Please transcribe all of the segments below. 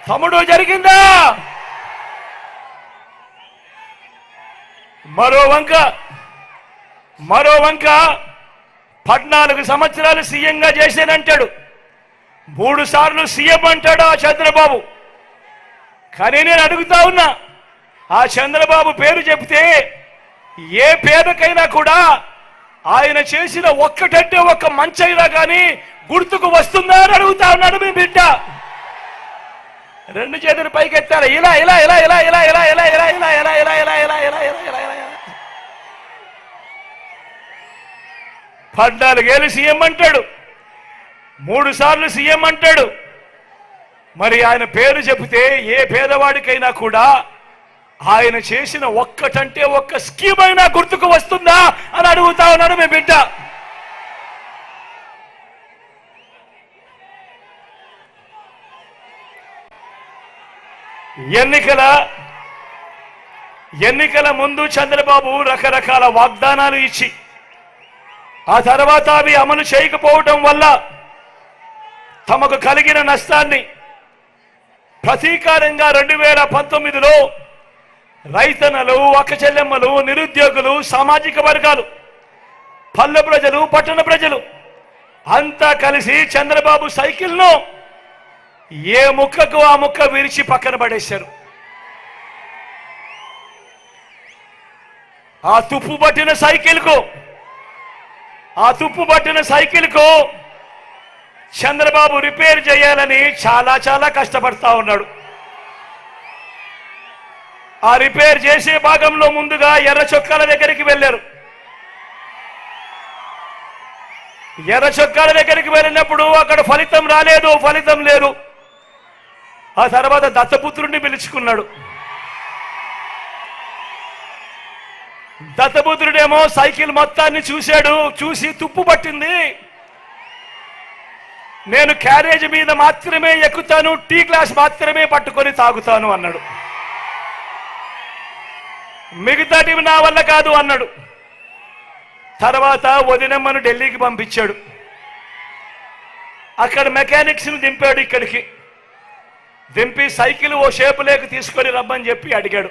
తమ్ముడు జరిగిందా? మరో వంక 14 సంవత్సరాలు సీఎంగా చేశానంటాడు, 3 సార్లు సీఎం అంటాడు ఆ చంద్రబాబు. కానీ నేను అడుగుతా ఉన్నా, ఆ చంద్రబాబు పేరు చెప్తే ఏ పేదకైనా కూడా ఆయన చేసిన ఒక్కటంటే ఒక్క మంచైనా కానీ గుర్తుకు వస్తుందా అని అడుగుతా ఉన్నాడు మీ బిడ్డ. 2 చేతులు పైకెత్తారు, ఇలా ఇలా ఇలా ఇలా ఇలా ఇలా ఇలా ఇలా ఇలా ఇలా ఇలా ఇలా ఇలా ఇలా ఇలా ఇలా 14 ఏళ్ళు సీఎం అంటాడు, 3 సార్లు సీఎం అంటాడు. మరి ఆయన పేరు చెబితే ఏ పేదవాడికైనా కూడా ఆయన చేసిన ఒక్కటంటే ఒక్క స్కీమ్ అయినా గుర్తుకు వస్తుందా అని అడుగుతా ఉన్నాడు మీ బిడ్డ. ఎన్నికల ముందు చంద్రబాబు రకరకాల వాగ్దానాలు ఇచ్చి ఆ తర్వాత అవి అమలు చేయకపోవడం వల్ల తమకు కలిగిన నష్టాన్ని ప్రతీకారంగా 2019లో రైతన్నలు, అక్కచెల్లెమ్మలు, నిరుద్యోగులు, సామాజిక వర్గాలు, పల్లె ప్రజలు, పట్టణ ప్రజలు అంతా కలిసి చంద్రబాబు సైకిల్ను ఏ ముక్కకు ఆ ముక్క విరిచి పక్కన పడేశారు. ఆ తుప్పు పట్టిన సైకిల్కు చంద్రబాబు రిపేర్ చేయాలని చాలా కష్టపడతా ఉన్నాడు. ఆ రిపేర్ చేసే భాగంలో ముందుగా ఎర్ర చొక్కాల దగ్గరికి వెళ్ళారు. ఎర్ర చొక్కాల దగ్గరికి వెళ్ళినప్పుడు అక్కడ ఫలితం లేదు. ఆ తర్వాత దత్తపుత్రుడిని పిలుచుకున్నాడు. దత్తపుత్రుడేమో సైకిల్ మొత్తాన్ని చూసి తుప్పు పట్టింది, నేను క్యారేజ్ మీద మాత్రమే ఎక్కుతాను, టీ గ్లాస్ మాత్రమే పట్టుకొని తాగుతాను అన్నాడు. మిగతాటివి నా వల్ల కాదు అన్నాడు. తర్వాత వదినమ్మను ఢిల్లీకి పంపించాడు. అక్కడ మెకానిక్స్ని దింపాడు, ఇక్కడికి దింపి సైకిల్ ఓ షేపు లేక తీసుకొని రమ్మని చెప్పి అడిగాడు.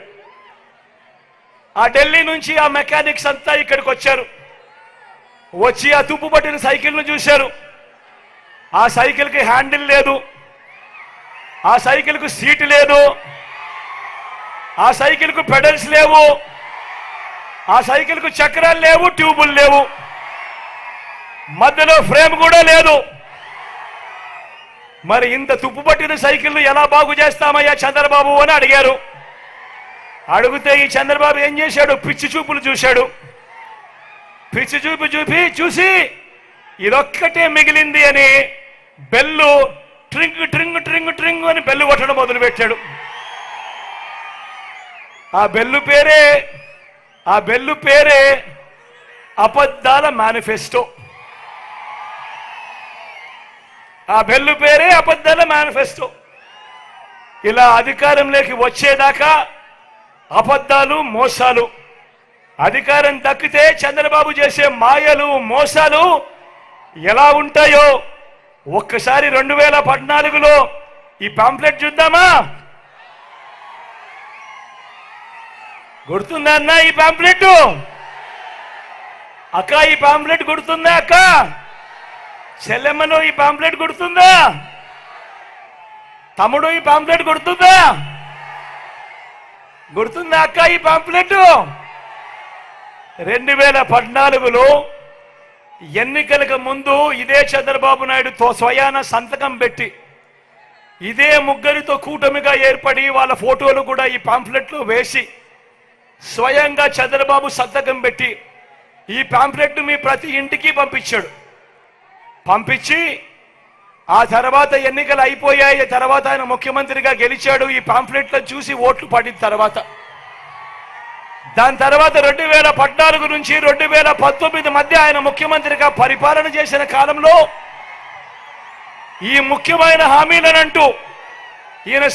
ఆ ఢిల్లీ నుంచి ఆ మెకానిక్స్ అంతా ఇక్కడికి వచ్చారు. వచ్చి ఆ తుప్పు పట్టిన సైకిల్ను చూశారు. ఆ సైకిల్కి హ్యాండిల్ లేదు, ఆ సైకిల్కు సీటు లేదు, ఆ సైకిల్కు పెడల్స్ లేవు, ఆ సైకిల్కు చక్రాలు లేవు, ట్యూబులు లేవు, మధ్యలో ఫ్రేమ్ కూడా లేదు. మరి ఇంత తుప్పు పట్టిన సైకిల్ను ఎలా బాగు చేస్తామయ్యా చంద్రబాబు అని అడిగారు. అడిగితే ఈ చంద్రబాబు ఏం చేశాడు, పిచ్చి చూపులు చూశాడు. పిచ్చి చూపు చూసి ఇదొక్కటే మిగిలింది అని బెల్లు ట్రింగ్ ట్రింగ్ ట్రింగ్ ట్రింగ్ అని బెల్లు కొట్టడం మొదలుపెట్టాడు. ఆ బెల్లు పేరే అబద్ధాల మేనిఫెస్టో. ఆ బెల్లు పేరే అబద్ధాల మేనిఫెస్టో. ఇలా అధికారంలోకి వచ్చేదాకా అబద్ధాలు, మోసాలు. అధికారం దక్కితే చంద్రబాబు చేసే మాయలు, మోసాలు ఎలా ఉంటాయో ఒక్కసారి 2014లో ఈ పాంప్లెట్ చూద్దామా? గుర్తుందా అన్న ఈ పాంప్లెట్? అక్క ఈ పాంప్లెట్ గుర్తుందా? అక్క చెల్లెమ్మను ఈ పాంప్లెట్ గుర్తుందా? తమ్ముడు ఈ పాంప్లెట్ గుర్తుందా అక్క ఈ పాంప్లెట్? 2014లో ఎన్నికలకు ముందు ఇదే చంద్రబాబు నాయుడుతో స్వయాన సంతకం పెట్టి, ఇదే ముగ్గురితో కూటమిగా ఏర్పడి వాళ్ళ ఫోటోలు కూడా ఈ పాంప్లెట్లో వేసి స్వయంగా చంద్రబాబు సంతకం పెట్టి ఈ పాంప్లెట్ మీ ప్రతి ఇంటికి పంపించి ఆ తర్వాత ఎన్నికలు అయిపోయాయి. తర్వాత ఆయన ముఖ్యమంత్రిగా గెలిచాడు. ఈ పాంప్లెట్లో చూసి ఓట్లు పడిన తర్వాత దాని తర్వాత 2014 నుంచి 2019 మధ్య ఆయన ముఖ్యమంత్రిగా పరిపాలన చేసిన కాలంలో ఈ ముఖ్యమైన హామీలనంటూ ఈయన